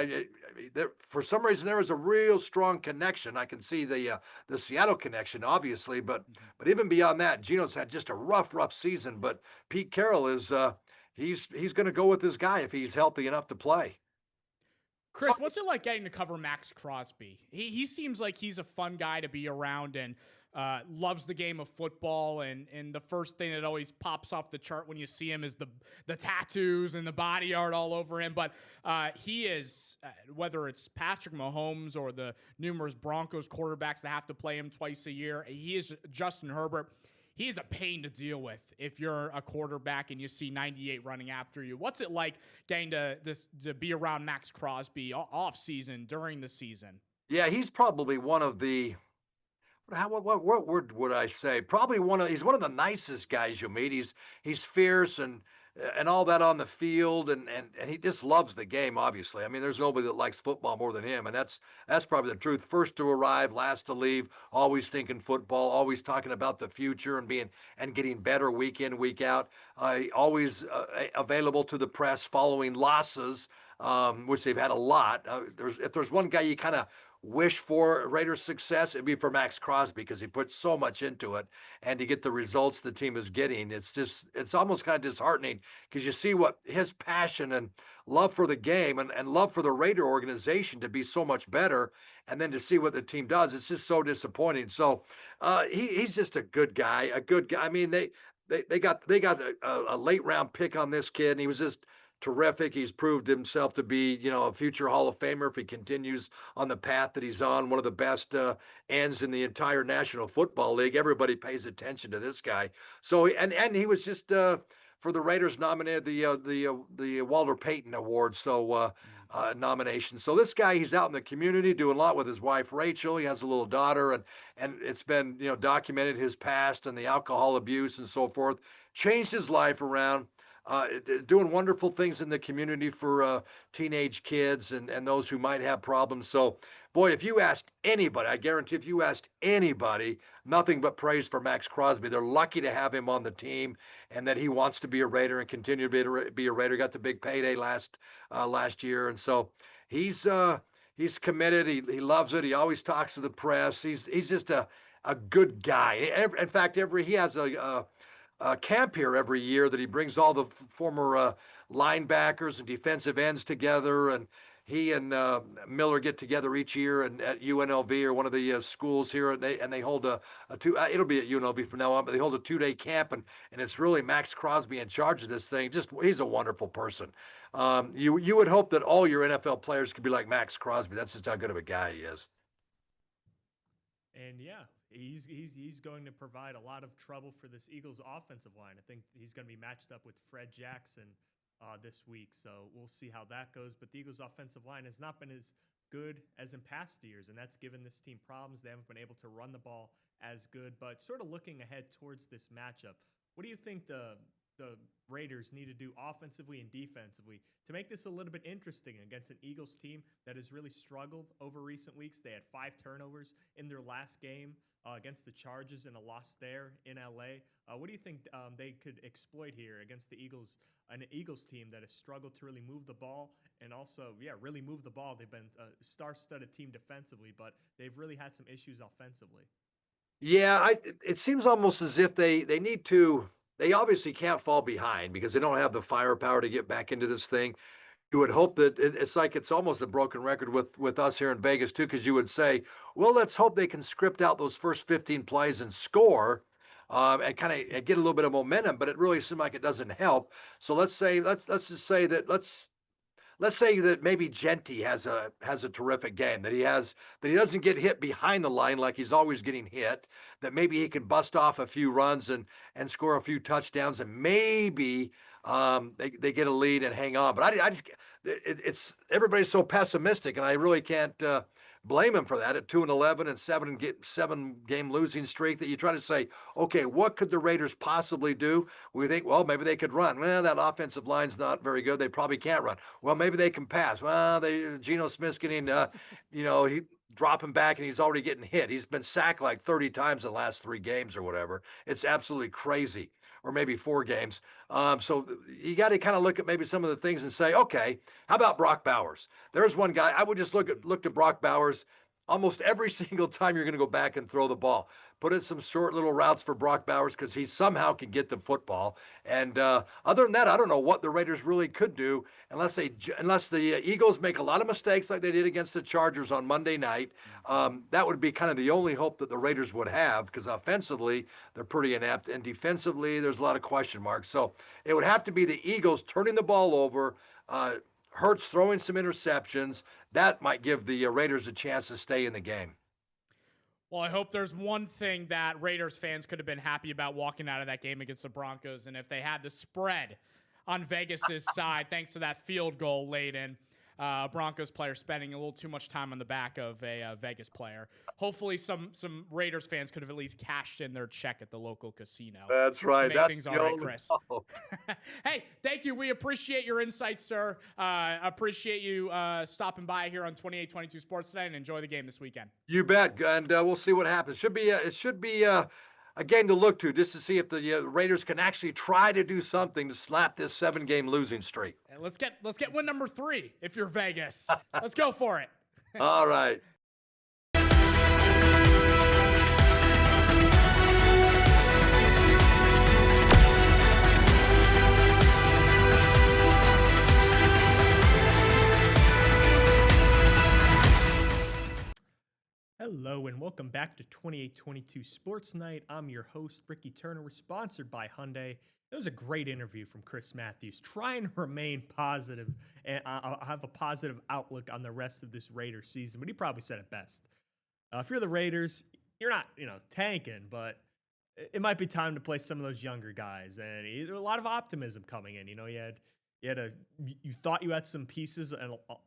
For some reason, there is a real strong connection. I can see the Seattle connection, obviously, but even beyond that, Geno's had just a rough season. But Pete Carroll is he's going to go with his guy if he's healthy enough to play. Chris, what's it like getting to cover Max Crosby? He seems like he's a fun guy to be around, and loves the game of football, and the first thing that always pops off the chart when you see him is the tattoos and the body art all over him. But he is, whether it's Patrick Mahomes or the numerous Broncos quarterbacks that have to play him twice a year, he is Justin Herbert. He is a pain to deal with if you're a quarterback and you see 98 running after you. What's it like getting to be around Max Crosby off season, during the season? Yeah, he's probably one of the, what word would I say? Probably he's one of the nicest guys you'll meet. He's fierce and all that on the field, and he just loves the game, obviously. I mean, there's nobody that likes football more than him, and that's probably the truth. First to arrive, last to leave, always thinking football, always talking about the future and getting better week in, week out. Always available to the press following losses, which they've had a lot. If there's one guy you kind of wish for Raiders success, it'd be for Max Crosby, because he puts so much into it, and to get the results the team is getting, it's almost kind of disheartening, because you see what his passion and love for the game and love for the Raider organization to be so much better, and then to see what the team does, it's just so disappointing. So he's just a good guy. I mean, they got a late round pick on this kid, and he was just terrific. He's proved himself to be, a future Hall of Famer if he continues on the path that he's on. One of the best ends in the entire National Football League. Everybody pays attention to this guy. So, and he was just for the Raiders nominated the Walter Payton Award. So nomination. So this guy, he's out in the community doing a lot with his wife Rachel. He has a little daughter, and it's been documented his past and the alcohol abuse and so forth. Changed his life around. doing wonderful things in the community for teenage kids and those who might have problems. So, boy, if you asked anybody, I guarantee if you asked anybody, nothing but praise for Max Crosby. They're lucky to have him on the team and that he wants to be a Raider and continue to be a Raider. Got the big payday last year. And so he's committed. He loves it. He always talks to the press. He's just a good guy. In fact, he has a camp here every year that he brings all the former linebackers and defensive ends together, and he and Miller get together each year and at UNLV or one of the schools here, and they hold a two. It'll be at UNLV from now on, but they hold a 2-day camp, and it's really Max Crosby in charge of this thing. Just he's a wonderful person. You would hope that all your NFL players could be like Max Crosby. That's just how good of a guy he is. And yeah, he's going to provide a lot of trouble for this Eagles offensive line. I think he's going to be matched up with Fred Jackson this week, so we'll see how that goes. But the Eagles offensive line has not been as good as in past years, and that's given this team problems. They haven't been able to run the ball as good. But sort of looking ahead towards this matchup, what do you think the Raiders need to do offensively and defensively to make this a little bit interesting against an Eagles team that has really struggled over recent weeks? They had 5 turnovers in their last game against the Chargers and a loss there in LA. What do you think they could exploit here against the Eagles, an Eagles team that has struggled to really move the ball and also, really move the ball? They've been a star-studded team defensively, but they've really had some issues offensively. Yeah, it seems almost as if they need to. They obviously can't fall behind because they don't have the firepower to get back into this thing. You would hope that it's almost a broken record with us here in Vegas too, because you would say, well, let's hope they can script out those first 15 plays and score, and kind of get a little bit of momentum. But it really seems like it doesn't help. So let's just say that let's say that maybe Genty has a terrific game, that he doesn't get hit behind the line like he's always getting hit, that maybe he can bust off a few runs and score a few touchdowns, and maybe they get a lead and hang on. But it's everybody's so pessimistic, and I really can't blame him for that at 2-11 and 7-game losing streak, that you try to say, okay, what could the Raiders possibly do? We think, well, maybe they could run. Well, that offensive line's not very good. They probably can't run. Well, maybe they can pass. Well, Geno Smith's getting, he dropping back and he's already getting hit. He's been sacked like 30 times in the last 3 games or whatever. It's absolutely crazy. Or maybe 4 games. So you got to kind of look at maybe some of the things and say, okay, how about Brock Bowers? There's one guy. I would just look at Brock Bowers almost every single time you're going to go back and throw the ball. Put in some short little routes for Brock Bowers because he somehow can get the football. And other than that, I don't know what the Raiders really could do unless the Eagles make a lot of mistakes like they did against the Chargers on Monday night. That would be kind of the only hope that the Raiders would have, because offensively they're pretty inept, and defensively there's a lot of question marks. So it would have to be the Eagles turning the ball over, Hurts throwing some interceptions. That might give the Raiders a chance to stay in the game. Well, I hope there's one thing that Raiders fans could have been happy about walking out of that game against the Broncos, and if they had the spread on Vegas's side, thanks to that field goal late in, Broncos player spending a little too much time on the back of a Vegas player. Hopefully some Raiders fans could have at least cashed in their check at the local casino. That's right. That's things all right, Chris. Hey, thank you. We appreciate your insights, sir. Appreciate you stopping by here on 2822 Sports tonight, and enjoy the game this weekend. You bet. And we'll see what happens. It should be a game to look to, just to see if the Raiders can actually try to do something to slap this 7-game losing streak. And let's get win number 3 if you're Vegas. Let's go for it. All right. Hello and welcome back to 2822 Sports Night. I'm your host, Ricky Turner. We're sponsored by Hyundai. It was a great interview from Chris Maathius, trying to remain positive and have a positive outlook on the rest of this Raiders season, but he probably said it best. If you're the Raiders, you're not, tanking, but it might be time to play some of those younger guys, and there's a lot of optimism coming in. You had You thought you had some pieces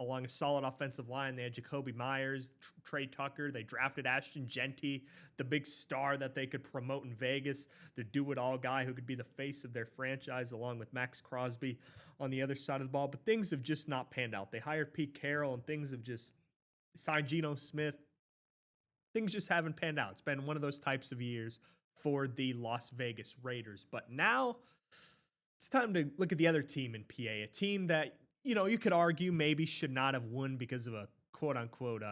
along a solid offensive line. They had Jacoby Myers, Trey Tucker. They drafted Ashton Genty, the big star that they could promote in Vegas, the do-it-all guy who could be the face of their franchise, along with Max Crosby on the other side of the ball. But things have just not panned out. They hired Pete Carroll, and things have just signed Geno Smith. Things just haven't panned out. It's been one of those types of years for the Las Vegas Raiders. But now it's time to look at the other team in PA, a team that, you could argue maybe should not have won because of a quote-unquote,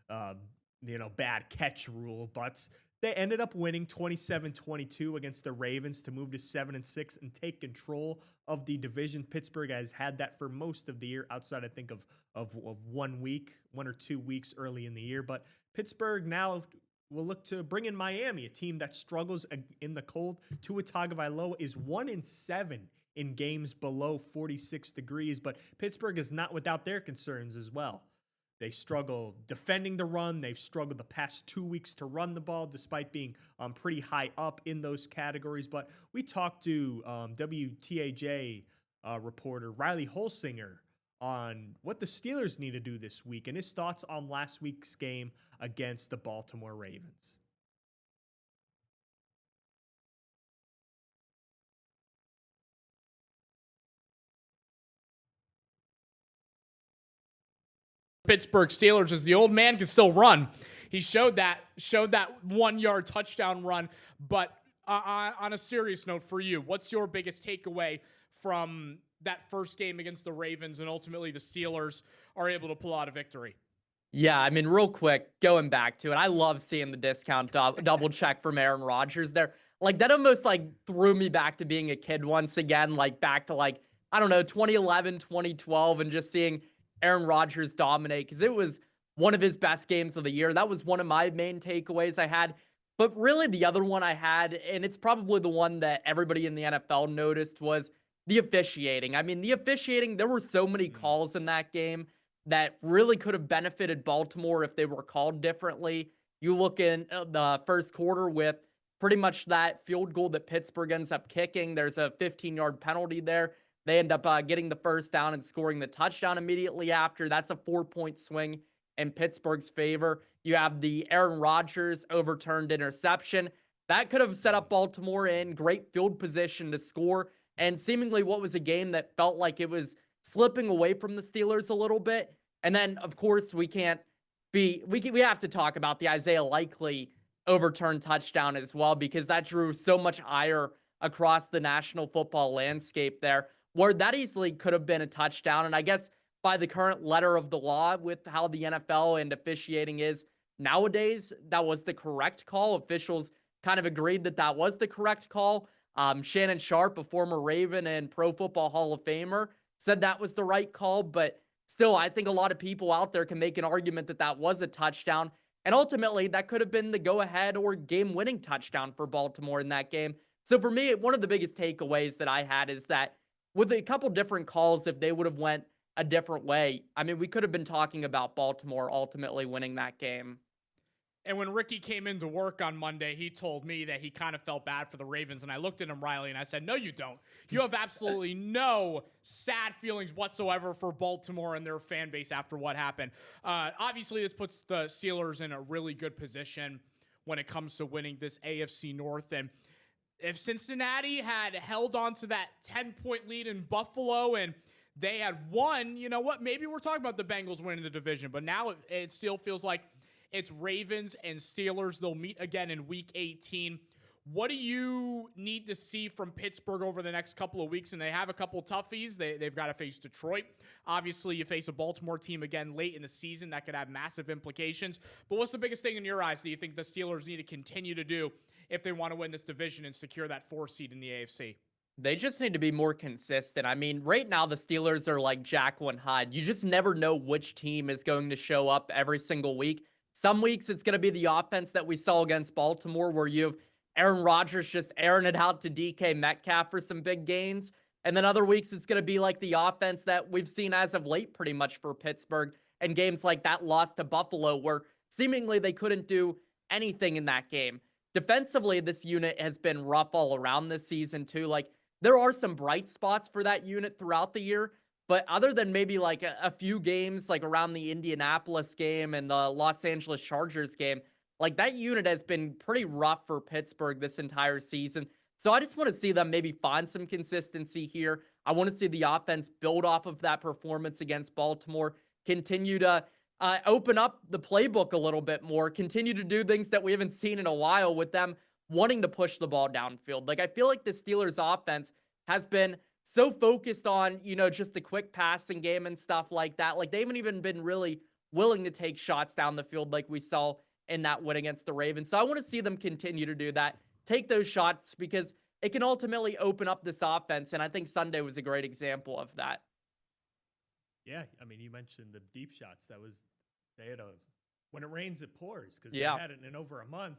bad catch rule, but they ended up winning 27-22 against the Ravens to move to 7-6 and take control of the division. Pittsburgh has had that for most of the year, outside, I think, of 1 or 2 weeks early in the year. But Pittsburgh now will look to bring in Miami, a team that struggles in the cold. Tua Tagovailoa is 1-7 in games below 46 degrees, but Pittsburgh is not without their concerns as well. They struggle defending the run. They've struggled the past 2 weeks to run the ball, despite being pretty high up in those categories. But we talked to WTAJ reporter Riley Holsinger on what the Steelers need to do this week and his thoughts on last week's game against the Baltimore Ravens. Pittsburgh Steelers is the old man can still run. He showed that 1 yard touchdown run. But on a serious note for you, what's your biggest takeaway from that first game against the Ravens, and ultimately the Steelers are able to pull out a victory? Yeah, I mean, real quick, going back to it, I love seeing the discount double check from Aaron Rodgers there. Like, that almost, threw me back to being a kid once again, back to, 2011, 2012, and just seeing Aaron Rodgers dominate, because it was one of his best games of the year. That was one of my main takeaways I had. But really, the other one I had, and it's probably the one that everybody in the NFL noticed, was the officiating. I mean, the officiating, there were so many calls in that game that really could have benefited Baltimore if they were called differently. You look in the first quarter with pretty much that field goal that Pittsburgh ends up kicking. There's a 15-yard penalty there. They end up getting the first down and scoring the touchdown immediately after. That's a 4-point swing in Pittsburgh's favor. You have the Aaron Rodgers overturned interception. That could have set up Baltimore in great field position to score. And seemingly what was a game that felt like it was slipping away from the Steelers a little bit. And then, of course, we have to talk about the Isaiah Likely overturned touchdown as well, because that drew so much ire across the national football landscape there, where that easily could have been a touchdown. And I guess by the current letter of the law with how the NFL and officiating is nowadays, that was the correct call. Officials kind of agreed that was the correct call. Shannon Sharp, a former Raven and Pro Football Hall of Famer, said that was the right call. But still, I think a lot of people out there can make an argument that was a touchdown. And ultimately, that could have been the go-ahead or game-winning touchdown for Baltimore in that game. So for me, one of the biggest takeaways that I had is that with a couple different calls, if they would have went a different way, I mean, we could have been talking about Baltimore ultimately winning that game. And when Ricky came into work on Monday, he told me that he kind of felt bad for the Ravens. And I looked at him, Riley, and I said, no, you don't. You have absolutely no sad feelings whatsoever for Baltimore and their fan base after what happened. Obviously, this puts the Steelers in a really good position when it comes to winning this AFC North. And if Cincinnati had held on to that 10-point lead in Buffalo and they had won, you know what? Maybe we're talking about the Bengals winning the division. But now it still feels like it's Ravens and Steelers. They'll meet again in Week 18. What do you need to see from Pittsburgh over the next couple of weeks? And they have a couple toughies. They've got to face Detroit. Obviously, you face a Baltimore team again late in the season. That could have massive implications. But what's the biggest thing in your eyes do you think the Steelers need to continue to do if they want to win this division and secure that 4 seed in the AFC? They just need to be more consistent. I mean, right now the Steelers are like Jacqueline Hyde. You just never know which team is going to show up every single week. Some weeks it's going to be the offense that we saw against Baltimore, where you have Aaron Rodgers just airing it out to DK Metcalf for some big gains. And then other weeks it's going to be like the offense that we've seen as of late pretty much for Pittsburgh, and games like that loss to Buffalo where seemingly they couldn't do anything in that game. Defensively, this unit has been rough all around this season too. Like, there are some bright spots for that unit throughout the year. But other than maybe like a few games, like around the Indianapolis game and the Los Angeles Chargers game, like that unit has been pretty rough for Pittsburgh this entire season. So I just want to see them maybe find some consistency here. I want to see the offense build off of that performance against Baltimore, continue to open up the playbook a little bit more, continue to do things that we haven't seen in a while with them wanting to push the ball downfield. Like I feel like the Steelers offense has been so focused on, just the quick passing game and stuff like that. Like they haven't even been really willing to take shots down the field like we saw in that win against the Ravens. So I want to see them continue to do that, take those shots, because it can ultimately open up this offense. And I think Sunday was a great example of that. Yeah, I mean, you mentioned the deep shots. When it rains, it pours, because they hadn't in over a month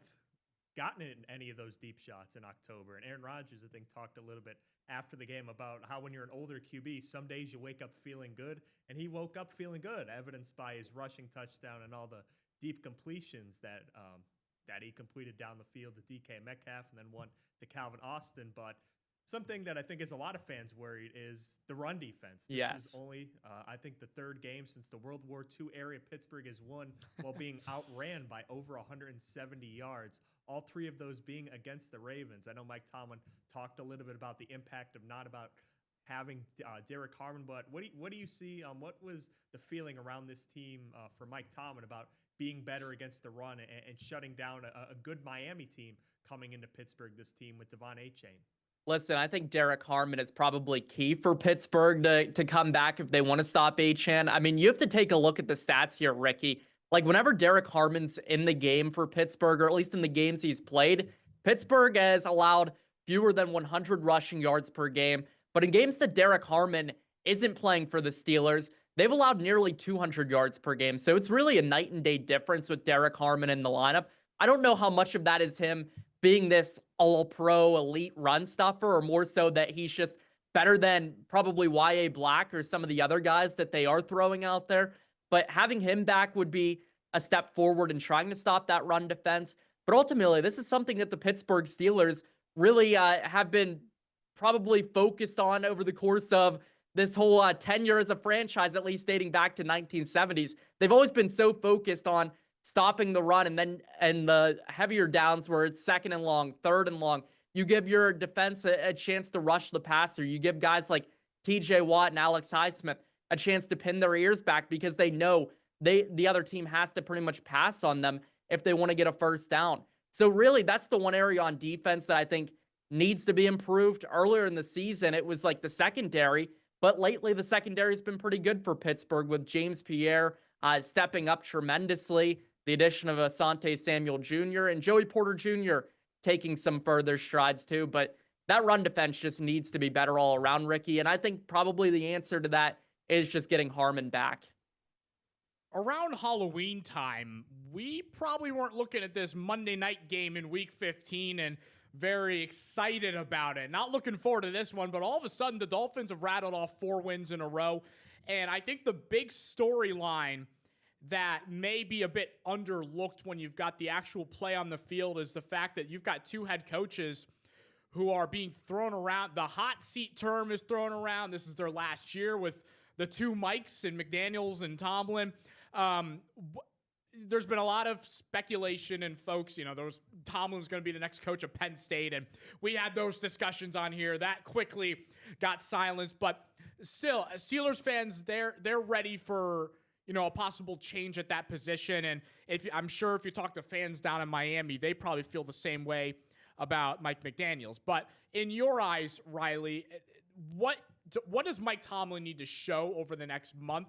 gotten in any of those deep shots in October. And Aaron Rodgers, I think, talked a little bit after the game about how when you're an older QB, some days you wake up feeling good, and he woke up feeling good, evidenced by his rushing touchdown and all the deep completions that he completed down the field to DK Metcalf and then one to Calvin Austin. But something that I think is a lot of fans worried is the run defense. This is only, I think, the third game since the World War II era Pittsburgh has won while being outran by over 170 yards. All three of those being against the Ravens. I know Mike Tomlin talked a little bit about the impact of not about having Derek Harmon, but what do you see? What was the feeling around this team for Mike Tomlin about being better against the run and shutting down a good Miami team coming into Pittsburgh, this team with Devon Achane? Listen, I think Derek Harmon is probably key for Pittsburgh to come back if they want to stop Achane. I mean, you have to take a look at the stats here, Ricky. Like, whenever Derek Harmon's in the game for Pittsburgh, or at least in the games he's played, Pittsburgh has allowed fewer than 100 rushing yards per game. But in games that Derek Harmon isn't playing for the Steelers, they've allowed nearly 200 yards per game. So it's really a night and day difference with Derek Harmon in the lineup. I don't know how much of that is him being this all-pro elite run stuffer, or more so that he's just better than probably Y.A. Black or some of the other guys that they are throwing out there. But having him back would be a step forward in trying to stop that run defense. But ultimately, this is something that the Pittsburgh Steelers really have been probably focused on over the course of this whole tenure as a franchise, at least dating back to 1970s. They've always been so focused on stopping the run, and the heavier downs where it's second and long, third and long, you give your defense a chance to rush the passer. You give guys like TJ Watt and Alex Highsmith a chance to pin their ears back, because they know the other team has to pretty much pass on them if they want to get a first down. So really, that's the one area on defense that I think needs to be improved. Earlier in the season, it was like the secondary, but lately the secondary has been pretty good for Pittsburgh, with James Pierre stepping up tremendously, the addition of Asante Samuel Jr. and Joey Porter Jr. taking some further strides too. But that run defense just needs to be better all around, Ricky. And I think probably the answer to that is just getting Harmon back. Around Halloween time, we probably weren't looking at this Monday night game in Week 15 and very excited about it. Not looking forward to this one, but all of a sudden the Dolphins have rattled off 4 wins in a row. And I think the big storyline that may be a bit underlooked when you've got the actual play on the field is the fact that you've got 2 head coaches who are being thrown around. The hot seat term is thrown around. This is their last year with the 2 Mikes and McDaniels and Tomlin. There's been a lot of speculation, and folks, Tomlin's going to be the next coach of Penn State, and we had those discussions on here. That quickly got silenced, but still, Steelers fans, they're ready for a possible change at that position. And I'm sure if you talk to fans down in Miami, they probably feel the same way about Mike McDaniels. But in your eyes, Riley, what does Mike Tomlin need to show over the next month?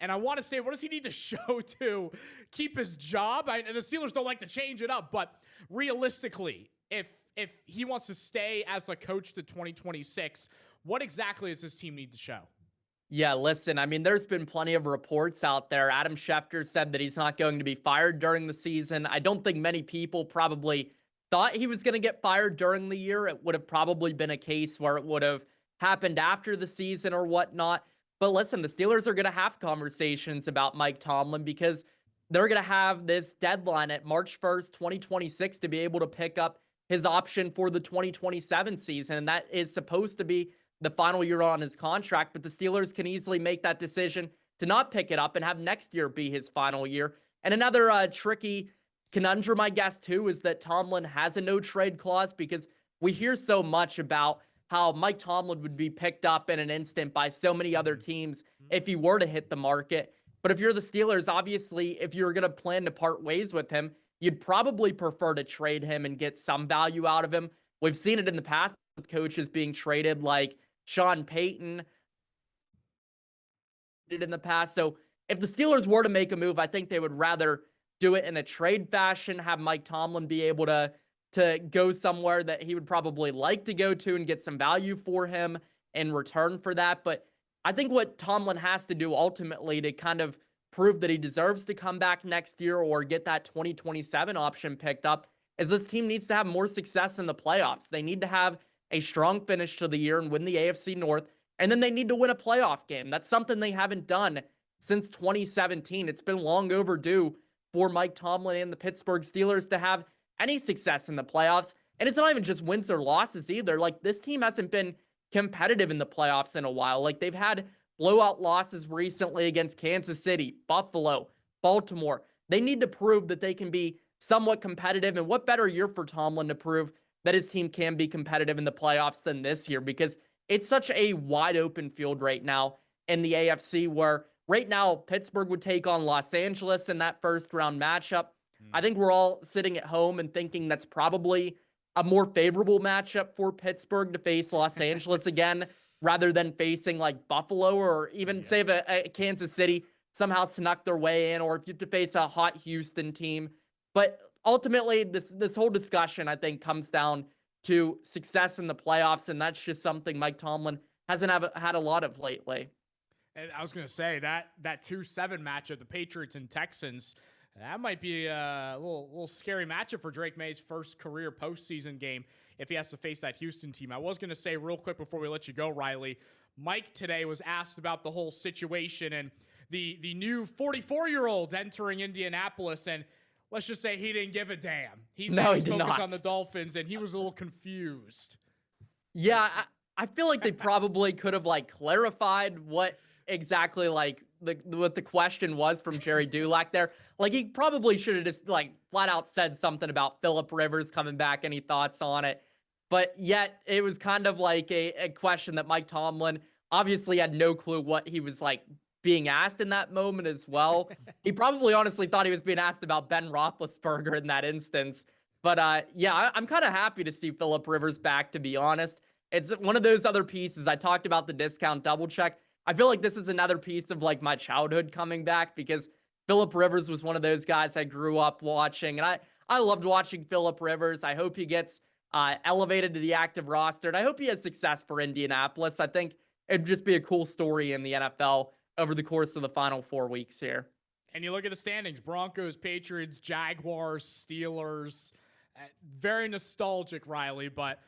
And I want to say, what does he need to show to keep his job? The Steelers don't like to change it up, but realistically, if he wants to stay as a coach to 2026, what exactly does this team need to show? Yeah, listen, I mean, there's been plenty of reports out there. Adam Schefter said that he's not going to be fired during the season. I don't think many people probably thought he was going to get fired during the year. It would have probably been a case where it would have happened after the season or whatnot. But listen, the Steelers are going to have conversations about Mike Tomlin, because they're going to have this deadline at March 1st, 2026 to be able to pick up his option for the 2027 season. And that is supposed to be the final year on his contract. But the Steelers can easily make that decision to not pick it up and have next year be his final year. And another tricky conundrum, I guess, too, is that Tomlin has a no-trade clause, because we hear so much about how Mike Tomlin would be picked up in an instant by so many other teams if he were to hit the market. But if you're the Steelers, obviously, if you're going to plan to part ways with him, you'd probably prefer to trade him and get some value out of him. We've seen it in the past with coaches being traded, like Sean Payton did in the past. So if the Steelers were to make a move, I think they would rather do it in a trade fashion, have Mike Tomlin be able to go somewhere that he would probably like to go to and get some value for him in return for that. But I think what Tomlin has to do ultimately to kind of prove that he deserves to come back next year or get that 2027 option picked up is this team needs to have more success in the playoffs. They need to have a strong finish to the year and win the AFC North, and then they need to win a playoff game. That's something they haven't done since 2017. It's been long overdue for Mike Tomlin and the Pittsburgh Steelers to have any success in the playoffs. And it's not even just wins or losses either. Like, this team hasn't been competitive in the playoffs in a while. Like, they've had blowout losses recently against Kansas City, Buffalo, Baltimore. They need to prove that they can be somewhat competitive. And what better year for Tomlin to prove that his team can be competitive in the playoffs than this year? Because it's such a wide open field right now in the AFC, where right now Pittsburgh would take on Los Angeles in that first round matchup. I think we're all sitting at home and thinking that's probably a more favorable matchup for Pittsburgh to face Los Angeles again, rather than facing like Buffalo, or even say if a Kansas City somehow snuck their way in, or if you have to face a hot Houston team. But ultimately, this whole discussion, I think, comes down to success in the playoffs, and that's just something Mike Tomlin hasn't had a lot of lately. And I was going to say that 2-7 matchup, the Patriots and Texans, that might be a little scary matchup for Drake May's first career postseason game if he has to face that Houston team. I was going to say real quick before we let you go, Riley, Mike today was asked about the whole situation and the new 44-year-old entering Indianapolis, and let's just say he didn't give a damn. He said he focused on the Dolphins, and he was a little confused. Yeah, I feel like they probably could have like clarified what exactly like what the question was from Jerry Dulac there. Like, he probably should have just like flat out said something about Phillip Rivers coming back. Any thoughts on it? But yet it was kind of like a question that Mike Tomlin obviously had no clue what he was like being asked in that moment as well. He probably honestly thought he was being asked about Ben Roethlisberger in that instance. But yeah, I'm kind of happy to see Phillip Rivers back, to be honest. It's one of those other pieces. I talked about the discount double check. I feel like this is another piece of like my childhood coming back, because Phillip Rivers was one of those guys I grew up watching, and I loved watching Phillip Rivers. I hope he gets elevated to the active roster, and I hope he has success for Indianapolis. I think it'd just be a cool story in the NFL over the course of the final 4 weeks here. And you look at the standings: Broncos, Patriots, Jaguars, Steelers. Very nostalgic, Riley, but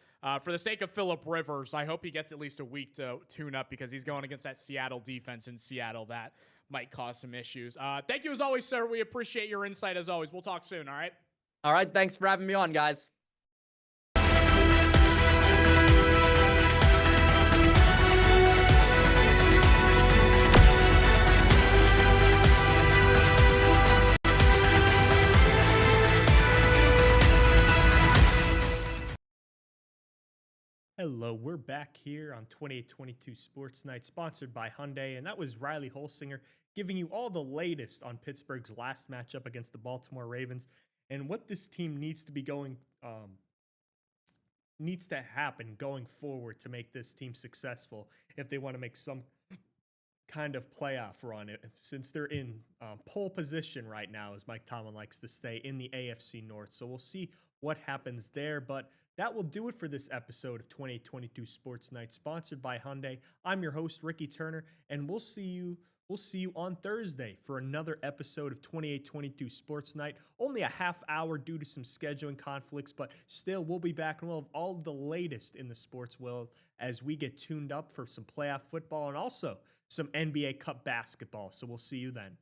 for the sake of Phillip Rivers, I hope he gets at least a week to tune up, because he's going against that Seattle defense in Seattle that might cause some issues. Thank you as always, sir. We appreciate your insight as always. We'll talk soon, all right? All right, thanks for having me on, guys. Hello, we're back here on 2822 Sports Night, sponsored by Hyundai, and that was Riley Holsinger giving you all the latest on Pittsburgh's last matchup against the Baltimore Ravens and what this team needs to happen going forward to make this team successful if they want to make some kind of playoff run, since they're in pole position right now, as Mike Tomlin likes to say, in the AFC North. So we'll see what happens there, but that will do it for this episode of 2822 Sports Night, sponsored by Hyundai. I'm your host, Ricky Turner, and we'll see you on Thursday for another episode of 2822 Sports Night. Only a half hour due to some scheduling conflicts, but still, we'll be back and we'll have all the latest in the sports world as we get tuned up for some playoff football and also some NBA Cup basketball. So we'll see you then.